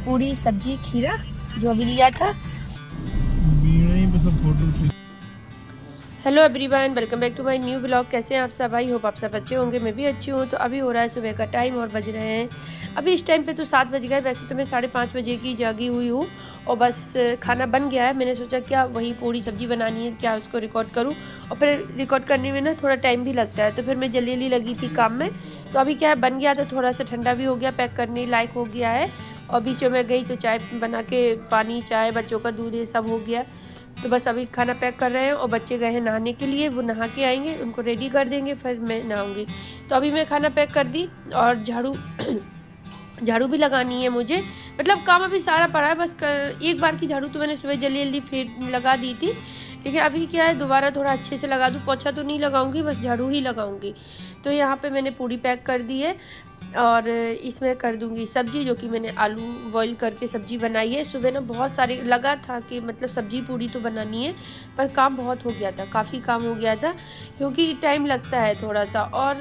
पूरी सब्जी खीरा जो अभी लिया था। Hello everyone, welcome back to my new vlog. कैसे हैं आप सब? आई होप आप सब अच्छे होंगे। मैं भी अच्छी हूँ। तो अभी हो रहा है सुबह का टाइम और बज रहे हैं अभी इस टाइम पे तो 7 बज गए। वैसे तो मैं 5:30 बजे की जागी हुई हूँ और बस खाना बन गया है। मैंने सोचा क्या वही पूरी सब्जी बनानी है, क्या उसको रिकॉर्ड करूँ, और फिर रिकॉर्ड करने में ना थोड़ा टाइम भी लगता है, तो फिर मैं जल्दी लगी थी काम में। तो अभी क्या है, बन गया तो थोड़ा सा ठंडा भी हो गया, पैक करने लायक हो गया है। और बीच में गई तो चाय बना के, पानी चाय बच्चों का दूध ये सब हो गया। तो बस अभी खाना पैक कर रहे हैं और बच्चे गए हैं नहाने के लिए। वो नहा के आएंगे, उनको रेडी कर देंगे, फिर मैं नहाऊंगी। तो अभी मैं खाना पैक कर दी और झाड़ू भी लगानी है मुझे। मतलब काम अभी सारा पड़ा है, बस एक बार की झाड़ू तो मैंने सुबह जल्दी फिर लगा दी थी, लेकिन अभी क्या है दोबारा थोड़ा अच्छे से लगा दूँ। पोछा तो नहीं लगाऊंगी, बस झाड़ू ही लगाऊंगी। तो यहाँ पे मैंने पूरी पैक कर दी है और इसमें कर दूंगी सब्जी, जो कि मैंने आलू बॉईल करके सब्जी बनाई है। सुबह ना बहुत सारे लगा था कि मतलब सब्जी पूरी तो बनानी है, पर काम बहुत हो गया था, काफ़ी काम हो गया था, क्योंकि टाइम लगता है थोड़ा सा। और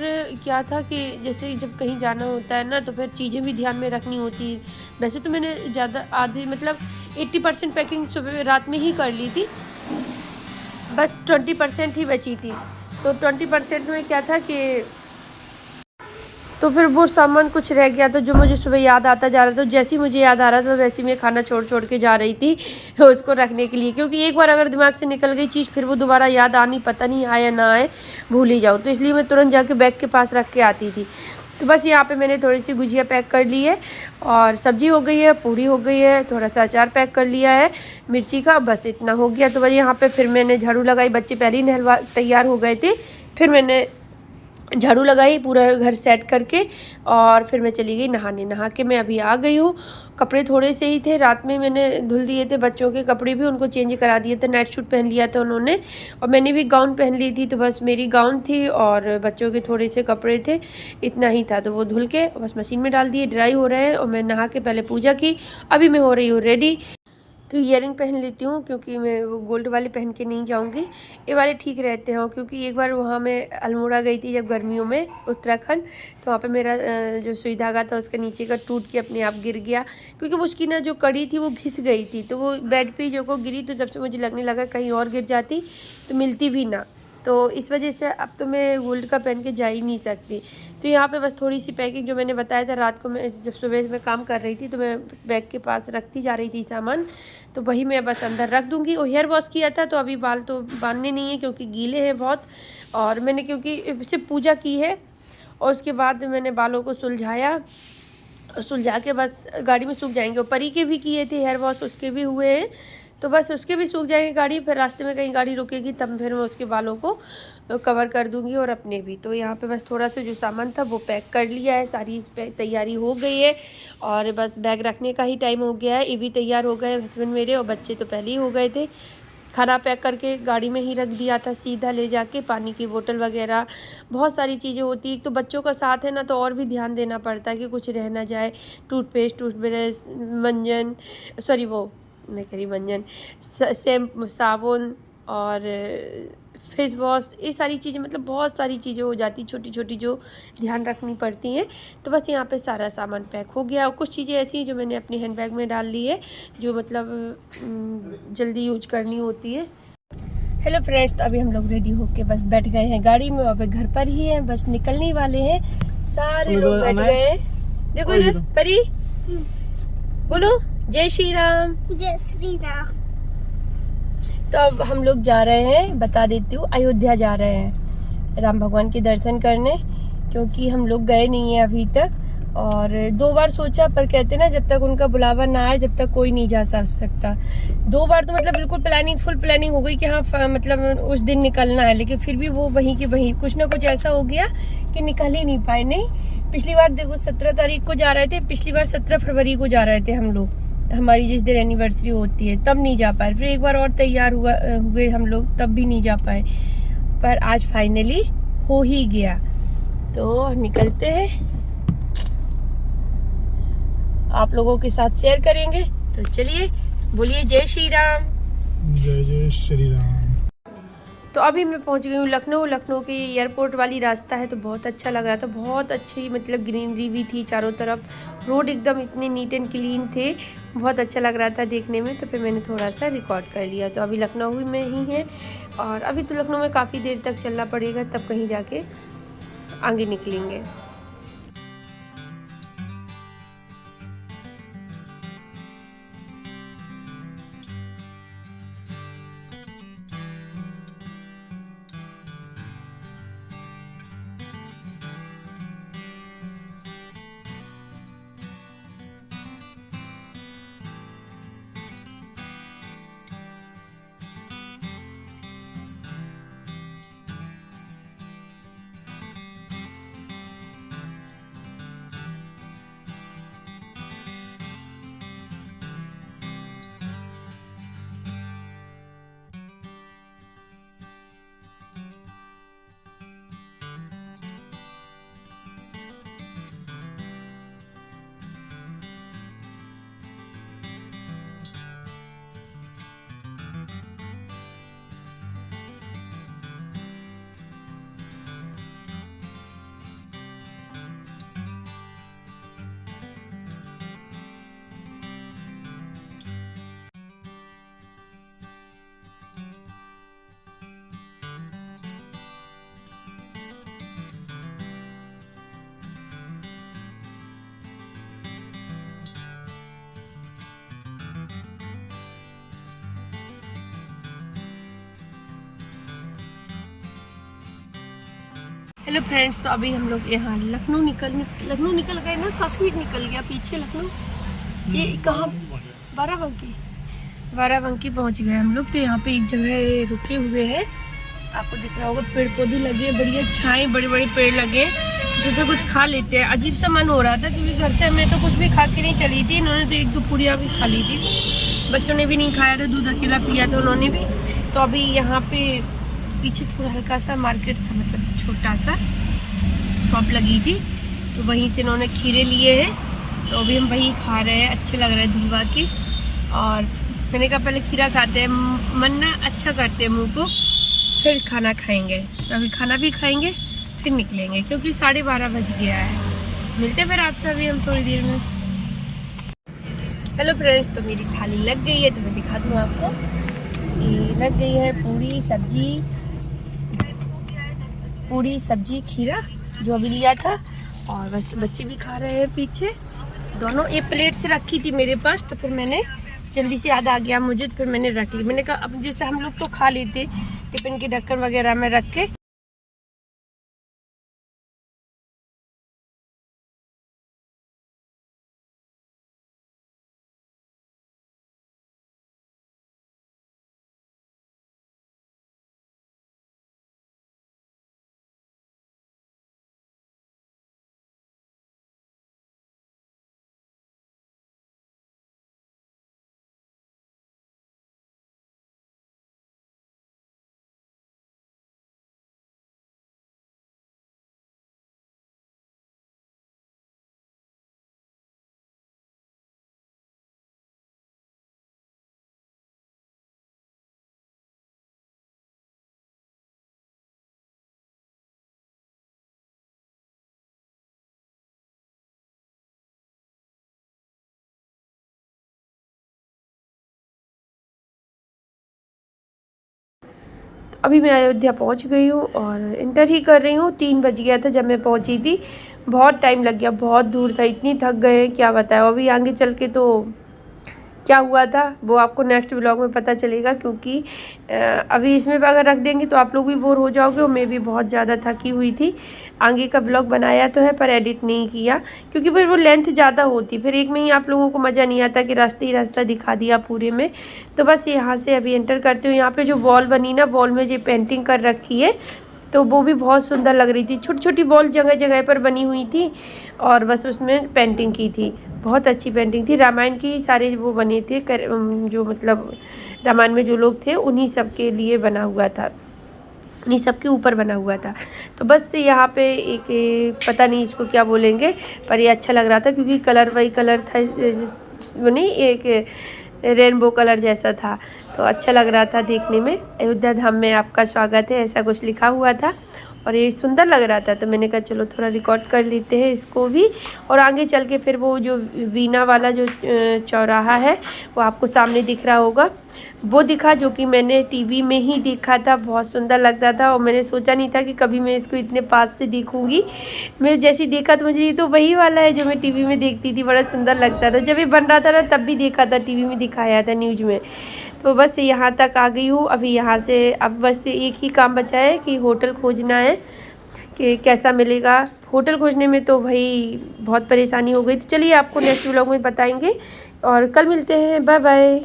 क्या था कि जैसे जब कहीं जाना होता है ना, तो फिर चीज़ें भी ध्यान में रखनी होती है। वैसे तो मैंने ज़्यादा आधी मतलब 80% पैकिंग सुबह रात में ही कर ली थी, बस 20% ही बची थी। तो 20% में क्या था कि तो फिर वो सामान कुछ रह गया था जो मुझे सुबह याद आता जा रहा था। तो जैसे ही मुझे याद आ रहा था वैसे ही मैं खाना छोड़ के जा रही थी उसको रखने के लिए, क्योंकि एक बार अगर दिमाग से निकल गई चीज़ फिर वो दोबारा याद आनी पता नहीं आए या ना आए, भूल ही जाऊँ। तो इसलिए मैं तुरंत जाके बैग के पास रख के आती थी। तो बस यहाँ पे मैंने थोड़ी सी गुजिया पैक कर ली है और सब्जी हो गई है, पूरी हो गई है, थोड़ा सा अचार पैक कर लिया है मिर्ची का, बस इतना हो गया। तो बस यहाँ पे फिर मैंने झाड़ू लगाई, बच्चे पहले ही नहलवा तैयार हो गए थे, फिर मैंने झाड़ू लगाई पूरा घर सेट करके और फिर मैं चली गई नहाने। नहा के मैं अभी आ गई हूँ। कपड़े थोड़े से ही थे, रात में मैंने धुल दिए थे, बच्चों के कपड़े भी उनको चेंज करा दिए थे। नाइट सूट पहन लिया था उन्होंने और मैंने भी गाउन पहन ली थी। तो बस मेरी गाउन थी और बच्चों के थोड़े से कपड़े थे, इतना ही था। तो वो धुल के बस मशीन में डाल दिए, ड्राई हो रहे हैं। और मैं नहा के पहले पूजा की, अभी मैं हो रही हूँ रेडी। तो ईयरिंग पहन लेती हूँ, क्योंकि मैं वो गोल्ड वाले पहन के नहीं जाऊँगी, ये वाले ठीक रहते हैं। क्योंकि एक बार वहाँ मैं अल्मोड़ा गई थी जब गर्मियों में उत्तराखंड, तो वहाँ पे मेरा जो सुई धागा था उसका नीचे का टूट के अपने आप गिर गया, क्योंकि उसकी ना जो कड़ी थी वो घिस गई थी। तो वो बेड पे जो को गिरी, तो जब से मुझे लगने लगा कहीं और गिर जाती तो मिलती भी ना, तो इस वजह से अब तो मैं गोल्ड का पहन के जा ही नहीं सकती। तो यहाँ पे बस थोड़ी सी पैकिंग, जो मैंने बताया था रात को मैं जब सुबह में काम कर रही थी तो मैं बैग के पास रखती जा रही थी सामान, तो वही मैं बस अंदर रख दूँगी। और हेयर वॉश किया था, तो अभी बाल तो बांधने नहीं है क्योंकि गीले हैं बहुत। और मैंने क्योंकि सिर्फ पूजा की है और उसके बाद मैंने बालों को सुलझाया, सुलझा के बस गाड़ी में सूख जाएंगे। और परी के भी किए थे हेयर वॉश, उसके भी हुए हैं, तो बस उसके भी सूख जाएंगे गाड़ी। फिर रास्ते में कहीं गाड़ी रुकेगी तब फिर मैं उसके बालों को कवर कर दूंगी और अपने भी। तो यहाँ पे बस थोड़ा सा जो सामान था वो पैक कर लिया है, सारी तैयारी हो गई है और बस बैग रखने का ही टाइम हो गया है। ये भी तैयार हो गए हस्बैंड मेरे, और बच्चे तो पहले ही हो गए थे। खाना पैक करके गाड़ी में ही रख दिया था, सीधा ले जाके पानी की बोतल वगैरह बहुत सारी चीज़ें होती। एक तो बच्चों का साथ है ना, तो और भी ध्यान देना पड़ता है कि कुछ रह ना जाए। टूथपेस्ट, टूथब्रश, मंजन, सॉरी वो मैं कह रही मंजन, साबुन और फेस वॉश, ये सारी चीज़ें, मतलब बहुत सारी चीज़ें हो जाती छोटी छोटी जो ध्यान रखनी पड़ती हैं। तो बस यहाँ पे सारा सामान पैक हो गया। और कुछ चीज़ें ऐसी हैं जो मैंने अपने हैंड बैग में डाल ली है, जो मतलब जल्दी यूज करनी होती है। हेलो फ्रेंड्स, तो अभी हम लोग रेडी होके बस बैठ गए हैं गाड़ी में, अभी घर पर ही हैं, बस निकलने वाले हैं। सारे लोग बैठ गए हैं। देखो इधर परी, बोलो जय श्री राम। जय श्री राम। तो अब हम लोग जा रहे हैं, बता देती हूँ, अयोध्या जा रहे हैं राम भगवान के दर्शन करने, क्योंकि हम लोग गए नहीं है अभी तक। और 2 बार सोचा, पर कहते ना जब तक उनका बुलावा ना आए जब तक कोई नहीं जा सकता। 2 बार तो मतलब बिल्कुल प्लानिंग, फुल प्लानिंग हो गई कि हाँ मतलब उस दिन निकलना है, लेकिन फिर भी वो वहीं के वहीं कुछ ना कुछ ऐसा हो गया कि निकल ही नहीं पाए। नहीं, पिछली बार देखो 17 तारीख को जा रहे थे, पिछली बार 17 फरवरी को जा रहे थे हम लोग, हमारी जिस दिन एनिवर्सरी होती है, तब नहीं जा पाए। फिर एक बार और तैयार हुए हम लोग, तब भी नहीं जा पाए, पर आज फाइनली हो ही गया। तो निकलते हैं, आप लोगों के साथ शेयर करेंगे। तो चलिए, बोलिए जय श्री राम। जय जय श्री राम। तो अभी मैं पहुंच गई हूँ लखनऊ। लखनऊ के एयरपोर्ट वाली रास्ता है तो बहुत अच्छा लग रहा था, बहुत अच्छी मतलब ग्रीनरी भी थी चारों तरफ, रोड एकदम इतने नीट एंड क्लीन थे, बहुत अच्छा लग रहा था देखने में। तो फिर मैंने थोड़ा सा रिकॉर्ड कर लिया। तो अभी लखनऊ में ही है और अभी तो लखनऊ में काफ़ी देर तक चलना पड़ेगा, तब कहीं जाके आगे निकलेंगे। हेलो फ्रेंड्स, तो अभी हम लोग यहाँ लखनऊ निकल गए ना, काफ़ी निकल गया पीछे लखनऊ। ये कहाँ? बाराबंकी पहुँच गए हम लोग। तो यहाँ पे एक जगह रुके हुए हैं, आपको दिख रहा होगा, पेड़ पौधे लगे, बढ़िया छाए, बड़े बड़े पेड़ लगे। सोचा कुछ खा लेते हैं, अजीब सा मन हो रहा था क्योंकि घर से मैं तो कुछ भी खा के नहीं चली थी। इन्होंने तो 1-2 पूड़ियाँ भी खा ली थी, बच्चों ने भी नहीं खाया था, दूध अकेला पिया था उन्होंने भी। तो अभी यहाँ पे पीछे थोड़ा हल्का सा मार्केट था, मतलब छोटा सा शॉप लगी थी, तो वहीं से इन्होंने खीरे लिए हैं। तो अभी हम वही खा रहे हैं, अच्छे लग रहे हैं धुलवा के। और मैंने कहा पहले खीरा खाते हैं, मन ना अच्छा करते हैं मुँह को, फिर खाना खाएंगे। तो अभी खाना भी खाएंगे फिर निकलेंगे क्योंकि 12:30 बज गया है। मिलते हैं फिर आपसे अभी हम थोड़ी देर में। हेलो फ्रेंड्स, तो मेरी थाली लग गई है, तो मैं दिखा दूँ आपको। ये लग गई है पूरी सब्जी खीरा जो अभी लिया था, और बस बच्चे भी खा रहे हैं पीछे दोनों। एक प्लेट से रखी थी मेरे पास, तो फिर मैंने जल्दी से याद आ गया मुझे, तो फिर मैंने रख ली। मैंने कहा अब जैसे हम लोग तो खा लेते टिफिन के ढक्कन वगैरह में रख के। अभी मैं अयोध्या पहुंच गई हूँ और इंटर ही कर रही हूँ। 3 बज गया था जब मैं पहुंची थी, बहुत टाइम लग गया, बहुत दूर था, इतनी थक गए क्या बताएं। अभी आगे चल के तो क्या हुआ था वो आपको नेक्स्ट व्लॉग में पता चलेगा, क्योंकि अभी इसमें अगर रख देंगे तो आप लोग भी बोर हो जाओगे और मैं भी बहुत ज़्यादा थकी हुई थी। आगे का व्लॉग बनाया तो है पर एडिट नहीं किया क्योंकि फिर वो लेंथ ज़्यादा होती, फिर एक में ही आप लोगों को मज़ा नहीं आता कि रास्ते ही रास्ता दिखा दिया पूरे में। तो बस यहाँ से अभी एंटर करती हूँ। यहाँ पर जो वॉल बनी ना, वॉल में जो पेंटिंग कर रखी है, तो वो भी बहुत सुंदर लग रही थी। छोटी छोटी वॉल जगह जगह पर बनी हुई थी और बस उसमें पेंटिंग की थी, बहुत अच्छी पेंटिंग थी। रामायण की सारे वो बने थे, जो मतलब रामायण में जो लोग थे उन्हीं सब के लिए बना हुआ था, उन्हीं सब के ऊपर बना हुआ था। तो बस यहाँ पे एक पता नहीं इसको क्या बोलेंगे, पर ये अच्छा लग रहा था क्योंकि कलर वही कलर था, वो नहीं एक रेनबो कलर जैसा था, तो अच्छा लग रहा था देखने में। अयोध्या धाम में आपका स्वागत है, ऐसा कुछ लिखा हुआ था और ये सुंदर लग रहा था, तो मैंने कहा चलो थोड़ा रिकॉर्ड कर लेते हैं इसको भी। और आगे चल के फिर वो जो वीना वाला जो चौराहा है वो आपको सामने दिख रहा होगा, वो दिखा, जो कि मैंने टीवी में ही देखा था, बहुत सुंदर लगता था और मैंने सोचा नहीं था कि कभी मैं इसको इतने पास से देखूंगी। मैं जैसे देखा तो मुझे ये तो वही वाला है जो मैं टीवी में देखती थी, बड़ा सुंदर लगता था। जब ये बन रहा था ना तब भी देखा था, टीवी में दिखाया था न्यूज़ में। तो बस यहाँ तक आ गई हूँ अभी। यहाँ से अब बस एक ही काम बचा है कि होटल खोजना है कि कैसा मिलेगा। होटल खोजने में तो भाई बहुत परेशानी हो गई। तो चलिए आपको नेक्स्ट व्लॉग में बताएंगे और कल मिलते हैं। Bye bye.